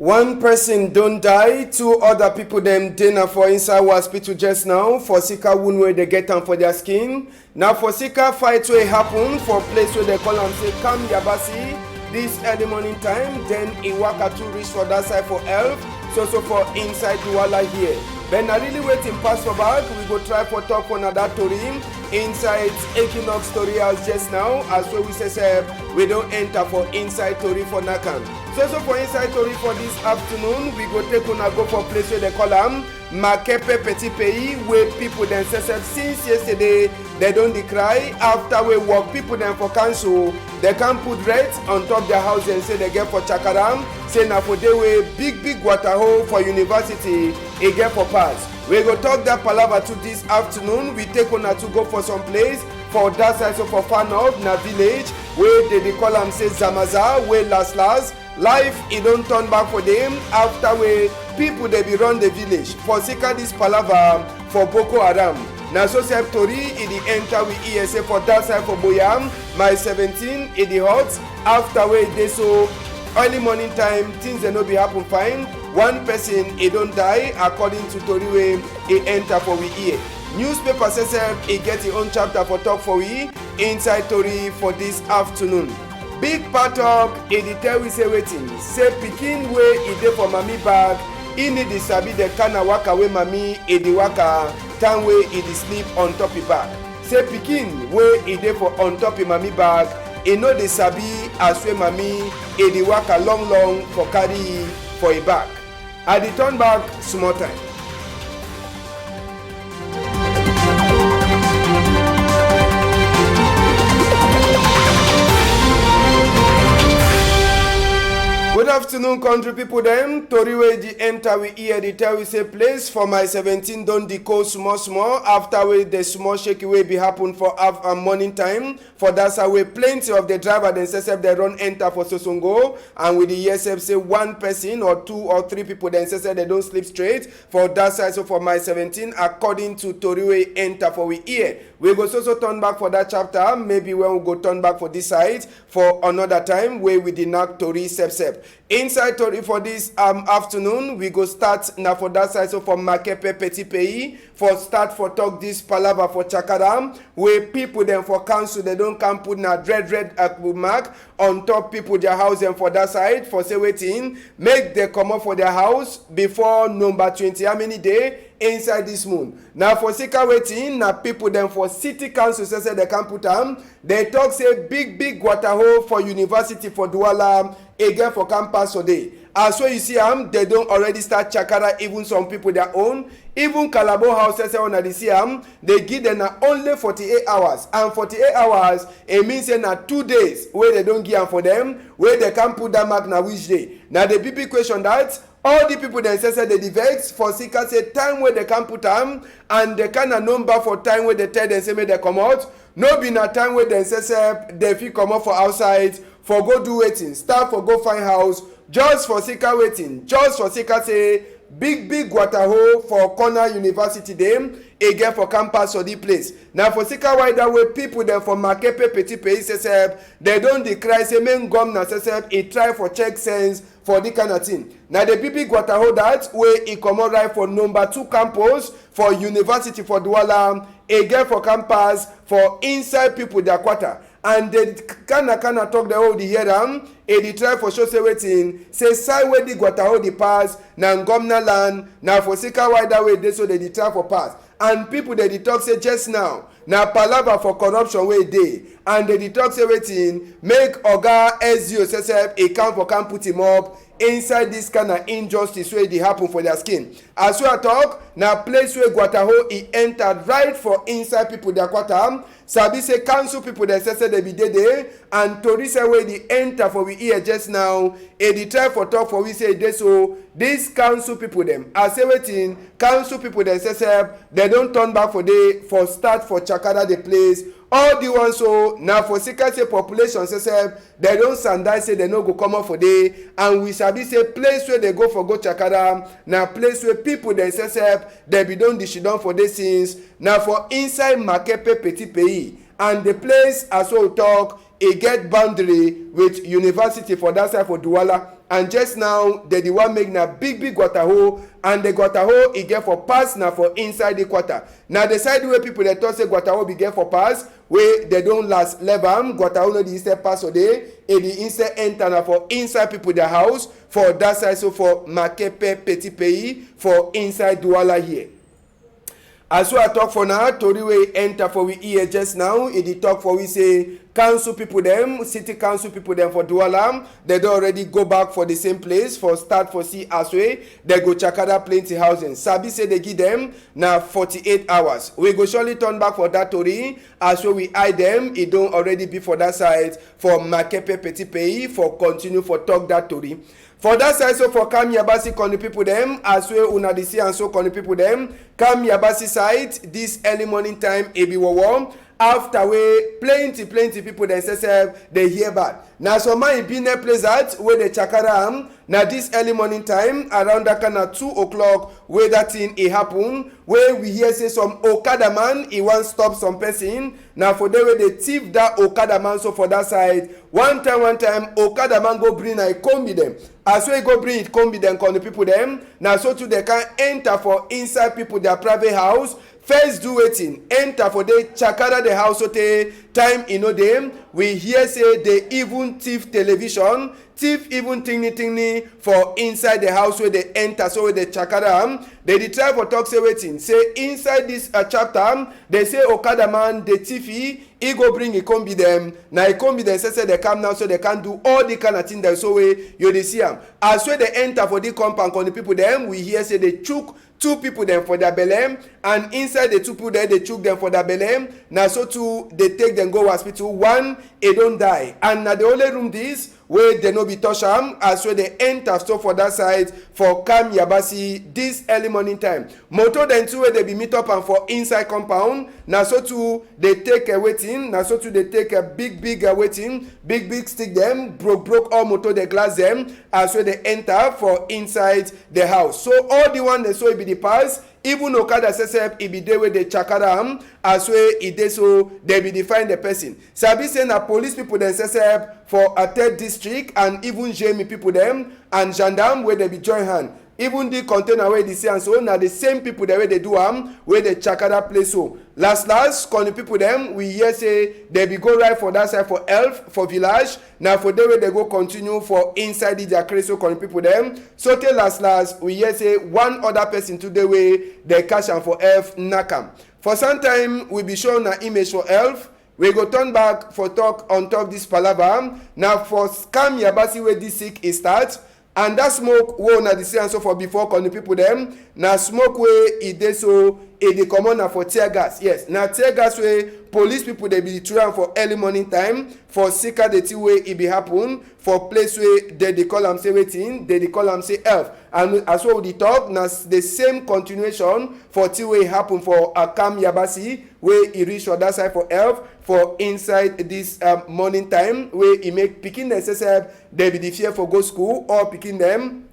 One person don't die, two other people them dinner for inside hospital just now for sika wound where they get them for their skin. Now for sika fight where happen for place where they call and say come Yabasi this early morning time, then Iwaka to reach for that side for help. So for inside Duala here. But now really waiting pass for back, we go try for talk for another story inside Equinoxe story house just now. As well we say we don't enter for inside story for Nakan. So for inside story for this afternoon, we go take on go for place where they call them Makepe Petit Pays, where people themselves since yesterday they don't decry. After we work, people them for council, they can put rent on top their house and say they get for Chakaram. Say now for they way big water hole for university, a get for pass. We go talk that palaver to this afternoon. We take on to go for some place for that side so for far north na village where they call them say Zamaza, where last life it don't turn back for them after we people they be run the village for sika this palaver for Boko Haram. Now so say tori in the enter we ESA for that side for Boyam my 17 in the hot after we they so early morning time things they no be happen fine. One person he don't die according to tori way he enter for we here. Newspaper says he get his own chapter for talk for we inside tori for this afternoon. Big part of the tell we say waiting. Say pikin way he dey for mommy bag. He need the sabi the kana waka way mommy he dey waka. Time way he dey sleep on top his back. Say pikin way he dey for on top his mommy bag. He know the sabi as way mommy he dey waka long for carry for his back. At the turn back small time. Good afternoon, country people them. Tori wey the enter we hear the tell we say place for my 17 don decode small after we the small shaky way be happen for morning time. For that's how we plenty of the driver themselves they run enter for Sosongo and with the ESF say one person or two or three people themselves they don't sleep straight for that side. So for my 17 according to Tori wey enter for we hear. We go so turn back for that chapter. Maybe when we go turn back for this side for another time where we did not Tori sep. Inside Tori for this afternoon, we go start now for that side. So for Makepe Petit Pays, for start for talk this palaver for Chakaram, where people then for council they don't come put na red mark on top people their house and for that side for say waiting make they come up for their house before number 20 how many day inside this moon. Now for sika waiting na people then for city council say they can put them. They talk say big water hole for university for Douala again for campus today. As well you see they don't already start Chakara even some people their own. Even Calabo houses on the CM, they give them only 48 hours. And 48 hours, it means na 2 days where they don't give them for them, where they can put that mark na which day. Now the big question that all the people themselves they vex for sika say time where they can put them and they kind of number for time where they tell them say make they come out. No be na time where they say they fit come out for outside for go do waiting, start for go find house, just for sika waiting, just for sika say big water hole for corner university them again for campus or the place. Now for sika wider way people them for Makepe Petit Pays say they don't decry say main governor say he try for check sense for the kind of thing. Now the big water hole that way he come out right for number 2 campus for university for Douala again for campus for inside people their quarter. And they kinda talk the whole the hear them. They try for show say waiting. Say side where the water hold the pass. Now governor land. Now for sika wider way they so they try for pass. And people they talk say just now. Now palaver for corruption way they. And they talk say waiting. Make Oga SGO say a camp for camp put him up. Inside this kind of injustice where they happen for their skin. As we are talk, now place where Guataho he entered right for inside people their quarter. Sabi say council people they say they be there and Tori say where they enter for we here just now. And they try for talk for we say they so these council people them. I say waiting council people they say they don't turn back for they for start for Chakara the place. All the ones so now for sika say population say they don't sandai say they no go come up for day and we sabi say place where they go for go Chakara now place where people they say they be don dishidon for this since now for inside Makepe Petit Pays and the place as well talk e get boundary with university for that side for Douala and just now they the one make na big gutter hole, and the gutter hole e get for pass na for inside the quarter. Now the side wey people dey talk say gutter hole be get for pass, wey they don last level am, gutter hole no dey instead pass o dey, e dey instead enter na for inside people their house for that side, so for Makepe Petit Pays for inside Douala here. As we talk for now, tori wey enter for we ear just now, e dey talk for we say council people them, city council people them for Douala, they don already go back for the same place for start for see as way they go chakada plenty housing. Sabi say they give them na 48 hours. We go surely turn back for that tori as we eye them. It don't already be for that side for Makepe Petit Pays for continue for talk that tori. For that side, so for Kam Yabasi Koni people them, as well una dey see and so Koni people them, Kam Yabasi side, this early morning time, ebi warm. After we plenty people themselves they hear bad. Now some man been a place at where the chakara now this early morning time around that kind of 2 o'clock where that thing it happen, where we hear say some Okada man he want stop some person. Now for the way they thief that Okada man, so for that side one time Okada man go bring a combi them. As we go bring it combi them call the people them. Now so too they can enter for inside people their private house. First do waiting, enter for the chakara the house ote time them. We hear say they even thief television, thief even tingni for inside the house where they enter, so where they chakara they try for talk say waiting. Say inside this chapter, they say Okada man the thiefy, he go bring a combi them. Now a combi them say they come now so they can do all the kind of thing that so way you dey see them. As where they enter for the compound on the people them, we hear say they chook 2 people them for their belly, and inside the 2 people there they chook them for their belly. Now so too they take them go hospital. One they don't die, and now the only room this where they no be touch am as where they enter store for that side for Kam Yabasi this early morning time. Motor then too where they be meet up and for inside compound. Now so too they take a waiting. Now so too they take a big waiting, big stick them, broke all motor the glass them as where they enter for inside the house. So all the one they saw it be the pass. Even Okada says it be there where they chakara as way it dey so they be define the person. Sabi say na police people then says for a 3rd district, and even Jamie people them and gendarme where they be join hand. Even the container where they say and so now the same people the way they do where they chakara place so. Last Koni people them we hear say they be go right for that side for elf for village. Now for the way they go continue for inside the Jakreso Koni people them. So till last we hear say one other person to the way they cash and for elf nakam. For some time we be shown an image for elf. We go turn back for talk on top this palaver. Now for Kam Yabasi where this sick is start. And that smoke wey una dey see and so for before Koni people them na smoke wey e dey so e dey comot na for tear gas. Yes, na tear gas wey police people dey be throw am for early morning time for sika the thing wey e be happen for place wey they dey call am say wetin they dey call am say elf. And as well we dey talk na the same continuation for thing wey happen for Kam Yabasi wey e reach for that side for elf for inside this morning time wey e make pikin necessary they be the fear for go school, or pikin them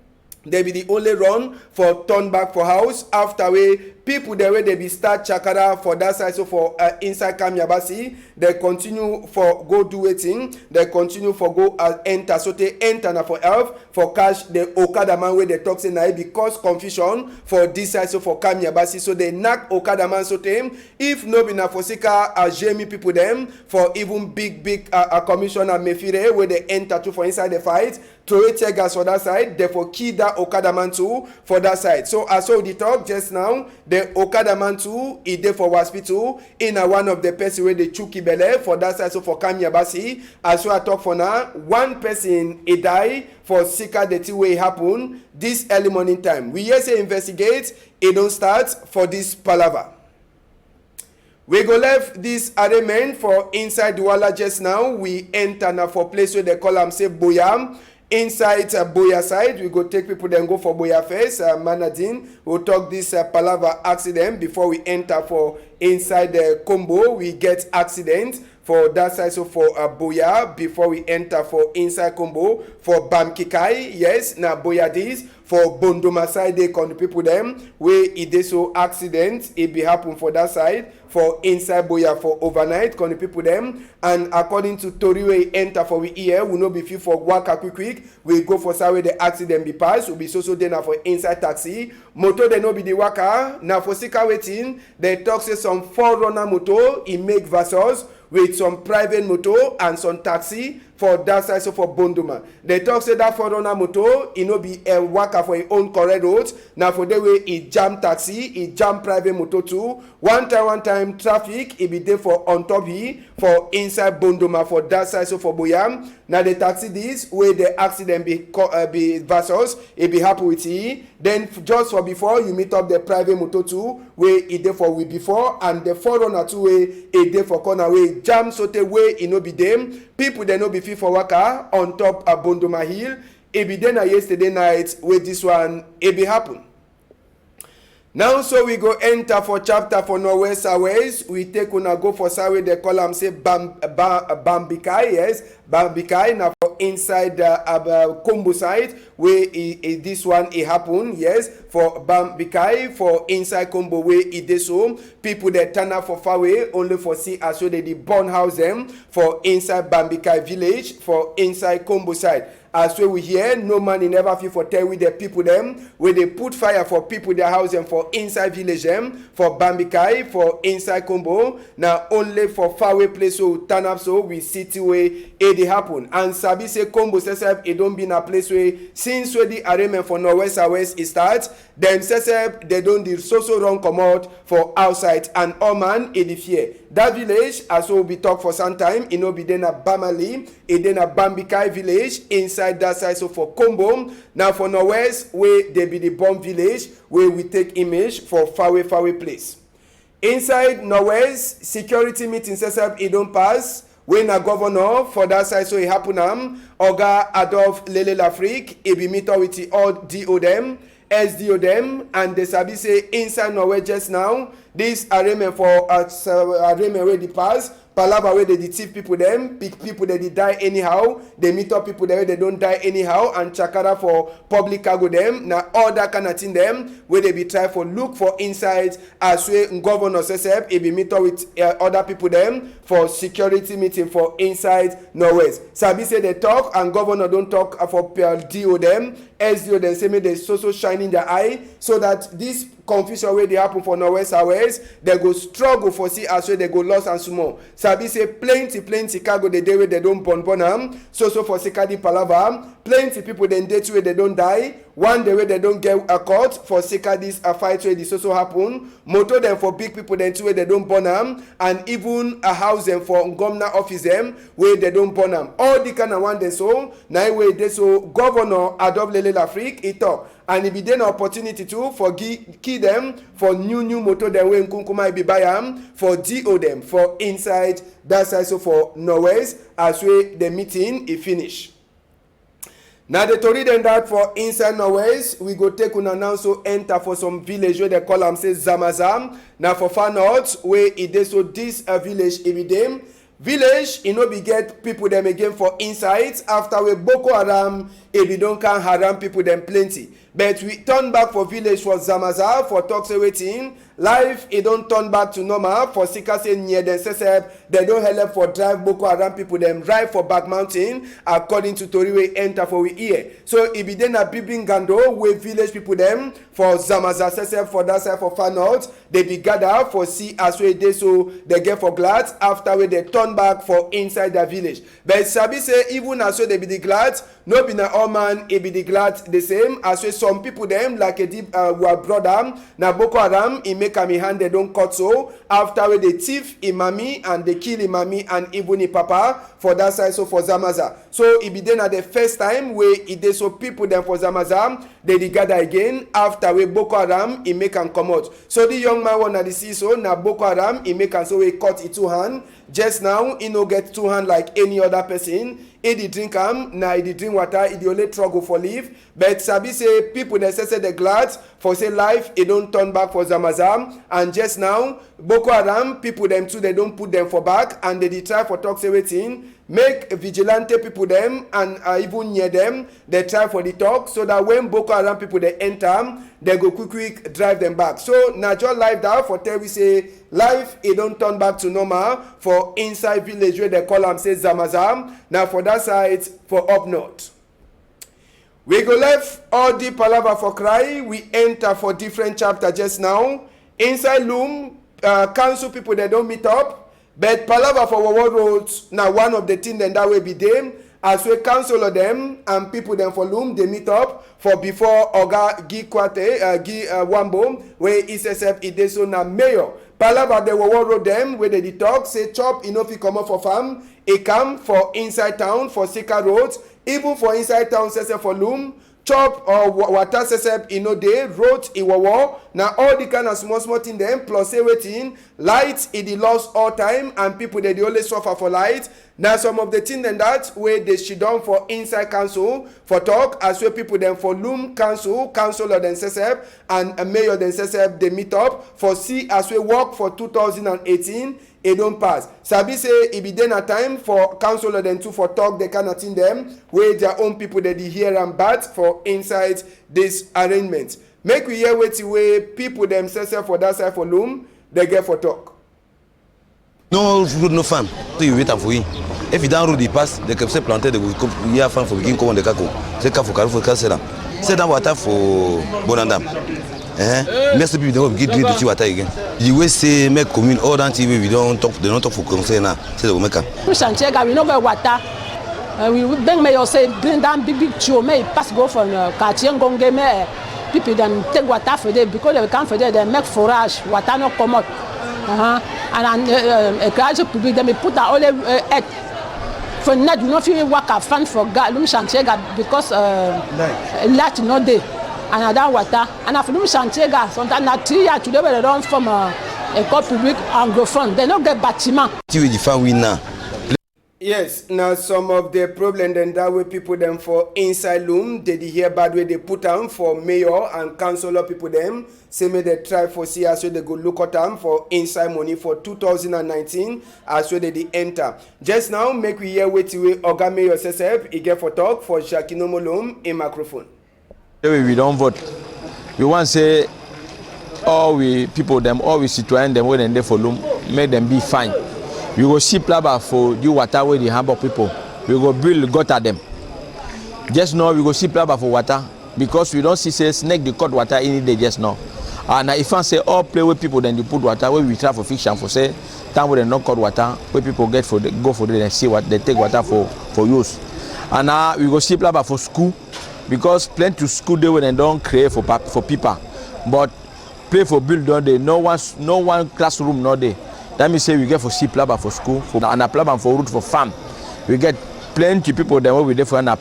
they be the only run for turn back for house after way people the way they be start chakara for that side. So for inside Kam Yabasi they continue for go do waiting, they continue for go enter, so they enter na for elf for cash the Okada man where they talk say na because confusion for this side. So for Kam Yabasi so they knock Okada man so them if no be na for sika Jamie people them for even big commissioner Mefire where they enter to for inside the fight to tear gas for that side, therefore key that Okada man too for that side. So as so the talk just now, the Okada man too he dey for hospital in one of the person where they chuki belle for that side. So for Kam Yabasi as so I talk for now, one person he die for sika the thing wey happen this early morning time. We hear say investigate it don't start for this palaver. We go left this arraignment for inside Douala just now. We enter now for place where they call am say Boyam. Inside Boya side, we go take people then go for Boya first. Manadin will talk this palaver accident before we enter for inside the combo. We get accident for that side, so for Boya, before we enter for inside Combo, for Bamkikai, yes, na Boya this, for Bondoma side, they con the people them, where it is so accident, it be happen for that side, for inside Boya for overnight, con the people them, and according to Tori, we enter for we here, we no be fit for waka quick, we go for side where the accident be passed, we be so then for inside taxi, motor they no be the waka, now for sika waiting, they talk say some forerunner motor, it make versus, with some private motor and some taxi for that side, so for Bondoma. They talk say that forerunner motor, it no be a worker for his own correct road. Now for the way it jam taxi, it jam private motor too. One time traffic, it be there for on top here, for inside Bondoma for that side, so for Boyam. Now the taxi this, where the accident be versus, it be happy with he. Then just for before, you meet up the private motor too, where it there for we before, and the forerunner too, where it there for corner, where jam so the way it no be them. People they no be fit for waka on top of Bondoma Hill. It be then yesterday night where this one it be happen. Now so we go enter for chapter for Norwest Airways. We take una go for Sawe they call am say Bambikai, yes, Bambikai now for inside the Combo side where this one it happen, yes, for Bambikai for inside Combo where it is so people that turn up for far away only for see as so they burn house them for inside Bambikai village for inside Combo side. As we hear, no man in never feel for tell with the people them where they put fire for people their house them for inside village them for Bambikai for inside Combo. Now only for far away place so turn up so we city way it happen. And Sabi say Combo says it don't be in a place where since where the arrangement for Norwest Airways it starts, then says they don't do so wrong come out for outside and all man in the fear. That village as we be talk for some time, it no be then a Bamali, it then a Bambikai village inside that side so for Combo. Now for Norwest where they be the bomb village where we take image for far away place. Inside Norwest security meeting says it don't pass. When a governor for that side so it happen Oga Adolf Lele Lafrique, it be meet up with the all DO them, SDO them, and they sabi say inside Norway just now, this arrangement for arrangement where the pass, palava where they thief people them, pick people that they die anyhow, they meet up people there they don't die anyhow, and chakara for public cargo them, now all that kind of thing them, where they be try for look for inside as way governor says it be meet up with other people them for security meeting for inside Norway. Sabi say they talk and governor don't talk for DO them, SDO them say me they so shine in their eye so that this confusion where they happen for Norwest Airways, they go struggle for see as way they go lost and small. Sabi say plenty cargo the day where they don't burn so for Sikadi Palava, plenty people then date where they don't die. One day where they don't get a court for Sikadi's a fight where this also happen. Motor them for big people then too where they don't burn and even a house them for governor office them where they don't burn all the kind of one they so now where they so governor Adolf Lele Lafrique it talk. And it be then an opportunity to for key them for new motor them when Kunkuma be buy for DO them for inside that side so for Norwest as we the meeting is finish. Now the tori then that for inside Norwest we go take un now so enter for some village where they call them say Zamazam. Now for far north where it is so this village it be them. Village, you know, we get people them again for insights after we Boko Haram, if we don't can haram people them plenty. But we turn back for village for Zamaza for talks waiting. Life, it don't turn back to normal for Sika say near them they don't help for drive Boko Haram people them drive for back mountain according to Toriwe enter for we here. So if we then a Bibin Gando where village people them for Zamaza for that side for far north, they be gather for see as way they so they get for glad after we they turn back for inside the village. But Sabi say even as well they be the glad, no be na all man it be the glad the same as well some people them like a deep brother na Boko Haram it make a hand they don't cut so after we they thief imami and they kill imami and even the papa for that side so for Zamaza. So it be then at the first time where it they so people them for Zamaza they gather again after we Boko Haram it make and come out. So the young man wanna see so na Boko Haram it make and so we cut it two hand just now he no get two hands like any other person. He dey drink na he dey drink water, he dey only struggle for live. But sabi say people they say they glad for say life, he don't turn back for Zamazam. And just now Boko Haram people them too, they don't put them for back, and they try for talk say wetin make vigilante people them and even near them, they try for the talk so that when Boko Haram people they enter, they go quick drive them back. So natural life that for tell we say life it don't turn back to normal for inside village where they call them say Zamazam. Now for that side for up north. We go left all the palaver for cry. We enter for different chapter just now. Inside loom, council people they don't meet up. But palaver for world roads now one of the things then that will be them. As we counsel of them and people them for loom they meet up for before Oga Gi Kwate Gi Wambo where ISSF Ideso na mayor. Palaver the world road them where they talk say chop enough he come up for farm. He come for inside town for Sika roads. Even for inside town, sese for loom, chop or water sese ino day, road iwawa. Now all the kind of small thing them plus everything, light it the lost all time, and people they only suffer for light. Now some of the thing then that where they should down for inside council for talk as well people them for loom council or then sese and mayor then sese they meet up for see as we work for 2018. It don't pass. Sabi say it be then a time for council them too for talk they kind of thing them where their own people they hear and bad for inside this arrangement. Make we hear what way people themselves for that side for loom they get for talk. No road, no farm. So you wait for him. If you don't road the pass, they can say planted they will come here farm for begin come on the kako. Say for Carrefour Casera. Say that water for Bonandam. Merci people don't get drink the water again. The way say make commune all that TV we don't talk, they don't talk for concern now. Say they will make am. We Santiago we no get water. We bring me say bring down big show me pass go from quartier Ngonge me. People then take water for them because they can't for them they make forage water no come out. And éclairage public they put that all earth. For now you no fit work a fan for Galum Santiago because light no dey. Another water and after them Santiago sometimes na 3 years today they run from école publique anglophone they no get bâtiment. TV the farm win now. Yes, now some of the problem then that way people them for inside loom they hear bad way they put them for mayor and councillor people them say may they try for see as well they go look at them for inside money for 2019 as well they enter. Just now make we hear wait way Oga Mayor SSF he get for talk for Shakino Molom in microphone. We don't vote. We want to say all we people them all we citoyen them when they for loom make them be fine. We go see plaba for the water where the Hamburg people. We go build gutter them. Just now we go see plaba for water because we don't see say snake the cut water any day just now. And if I say all play with people then you put water where we try for fiction for say time where they not cut water where people get for the, go for them and see what they take water for use. And now we go see plaba for school because plenty to school they when they don't create for people, but play for build don't they? No one classroom no day. That means say we get for see plaba for school and a plaba for root for farm. We get plenty people them where we there for na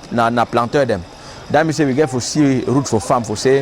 planter them. That means say we get for see root for farm for say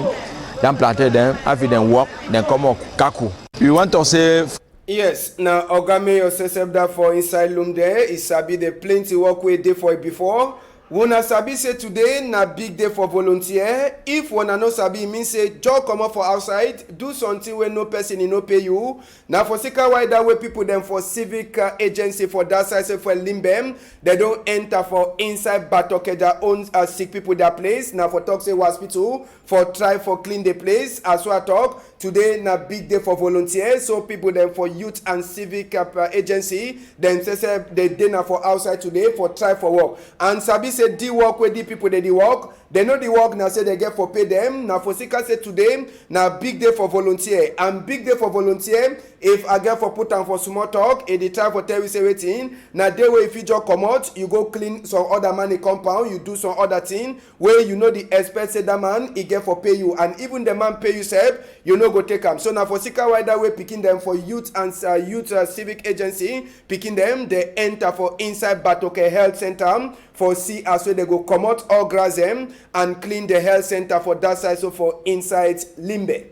them planter them after them work then come up kaku. We want to say yes, now Ogame yourself that for inside loom there is sabi the plenty work we did for it before. Wona sabi say today na big day for volunteer. If wona no sabi mean say just come up for outside, do something where no person no pay you. Now for sika why that way people them for civic agency for that side say for Limbem, they don't enter for inside Batoke their own sick people their place. Now for talk say hospital for try for clean the place. As well talk today na big day for volunteers. So people them for youth and civic agency then say they dinner for outside today for try for work. And sabi say the work where the people they work, they know the work now say they get for pay them. Now for sika say today now big day for volunteer and big day for volunteer. If I get for put on for small talk, it the time for tell you say waiting. Now day where if you just come out, you go clean some other money compound, you do some other thing where you know the expert say that man he get for pay you, and even the man pay you self, you know go take them. So now for sika why that way picking them for youth and civic agency, picking them they enter for inside Batoke Health Center for see as well they go come out all grass them and clean the health center for that side so for inside Limbe.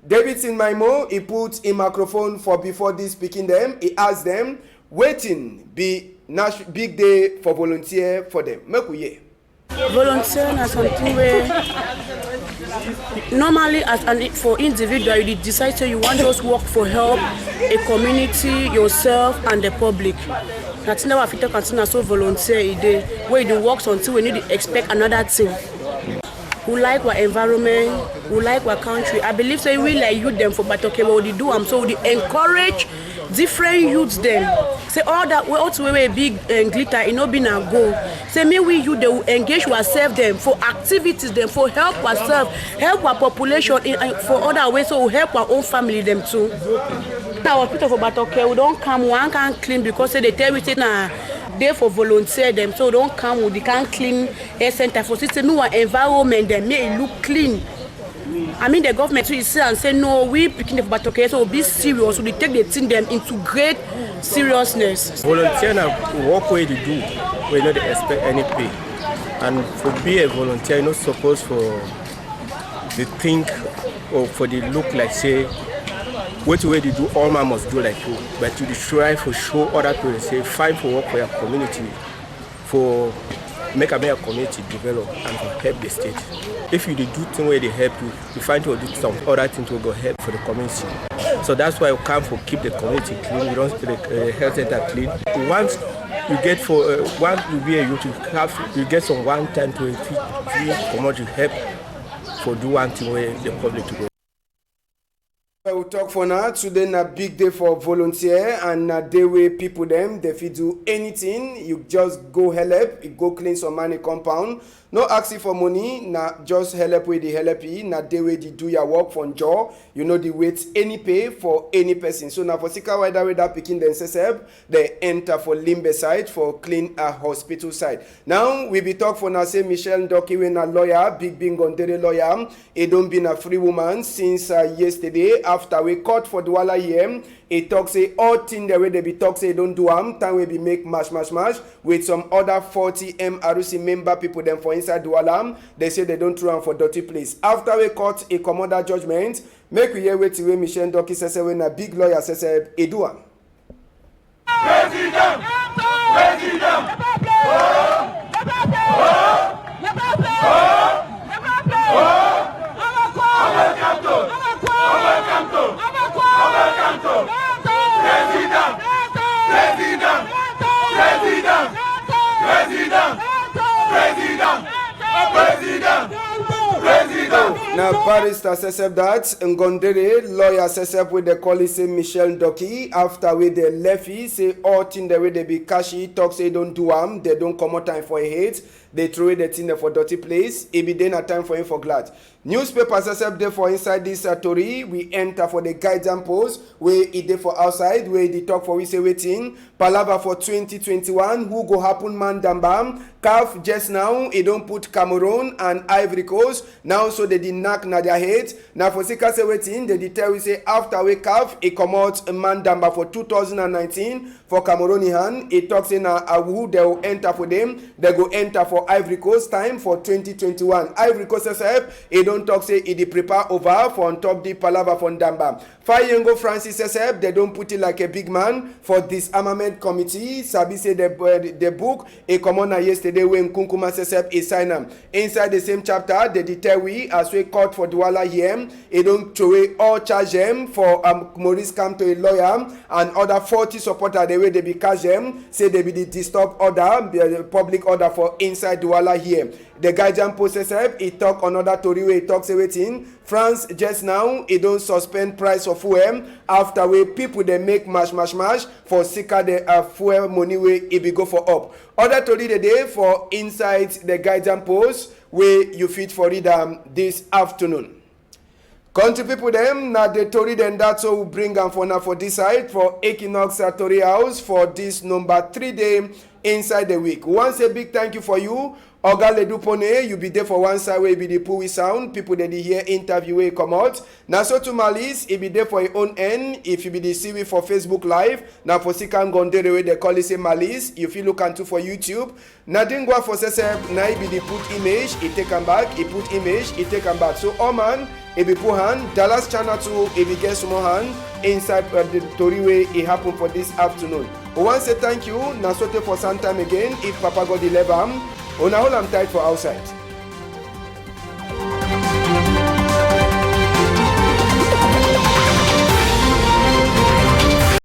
David in Maimo, he put a microphone for before this speaking them. He asked them, Waiting be big day for volunteer for them. Make we hear. Volunteering is something where normally for individual you decide you want to just work for help a community, yourself and the public. That's never fit to consider so volunteer a day where you do work until we need to expect another thing. Who like our environment, who like our country. I believe so we like youth them for but okay what we do so we encourage different youths them. Say all that we also wear big glitter it no be na go. Say me we youth they will engage ourselves them for activities them for help ourselves, help our population for other ways so we help our own family them too. Our people for but okay we don't come one can clean because say they tell we say na day for volunteer them so don't come with the can clean air center for system no environment them make it look clean. I mean the government will say and say no we picking the but okay so be serious so they take the thing them into great seriousness. Volunteer now work where they do we not expect any pay and for be a volunteer you're not supposed for the think or for the look like say what way they do all man must do like you but you try for show other people say fight for work for your community for make a better community develop and to help the state. If you do things where they help you, you find to do some other things to go help for the community. So that's why you come for keep the community clean, you don't the health center clean. Once you get for once you be a youth, you get some 1 time to community help for do one thing where the public to go. We'll talk for now. Today na big day for volunteer and na day where people them they fit do anything. You just go help, you go clean some money compound. No asking for money, na just help with the help. Na day where they do your work from jaw. You know the wait any pay for any person. So now for sika wider way that picking themselves, they enter for limbe side for clean a hospital side. Now we be talk for now say Michelle Ndoki when a lawyer, big Gondere lawyer. He don't been a free woman since yesterday. After we caught for Douala here, it talk say all thing the way they be talk say don't do time we be make mash with some other 40 MRC member people them for inside Douala. They say they don't throw for dirty place. After we caught a commander judgment, make we hear wait till Michelle Ndoki says when a big lawyer says a do am. President! Now, barrister says that Ngondere lawyer says with the colleague say Michelle Ndoki after with the lefty say all thing the way they be cashy talk say don't do they don't come out time for a hate. They throw the thing for dirty place. It be then a time for him for glad. Newspapers accept there for inside this story. We enter for the guidance post where it there for outside where they talk for we say waiting. Palava for 2021 who go happen man dambam. CAF just now it don't put Cameroun and Ivory Coast now so they did knock na their head. Now for sika say waiting they tell we say after we CAF it come out a man damba for 2019 for Cameroonian. It talks in who they will enter for them. They go enter for Ivory Coast time for 2021. Ivory Coast says it don't talk say it prepare over for on top the palava for Ndamba. Fayengo Francis says they don't put it like a big man for disarmament committee. Sabi say the book a commoner yesterday when Kunkuma says is sign them. Inside the same chapter they detail we as we court for Douala here. It don't throw away all charge them for Maurice come to a lawyer and other 40 supporters the way they be catch them say they be the disturb order the public order for inside Douala here. The guardian process it talk another story where it talks everything. France just now it don't suspend price of fuel after where people they make mash for sika the fuel money where it be go for up. Other story the day for inside the guardian post where you fit for it this afternoon. Country people them na the Tory then that's all we bring them for now for this side for Equinoxe Tory House for this number 3 day inside the week. Once a big thank you for you. Oga Ledupone, you be there for one side where you be the Pui sound. People that they hear interview where come out. Now so to Malice, it be there for your own end. If you be the CV for Facebook Live. Now for Sikan Gondere where they call it say Malice. If you look into for YouTube. Now dingwa for Sesep, now it be the put image, it take them back. It put image, it take them back. So oh man, it be put hand. Dallas channel 2, it be get some hand inside the story where it happened for this afternoon. We want to say thank you. Now, so for some time again. If Papa God deliver, una hold am tight for outside.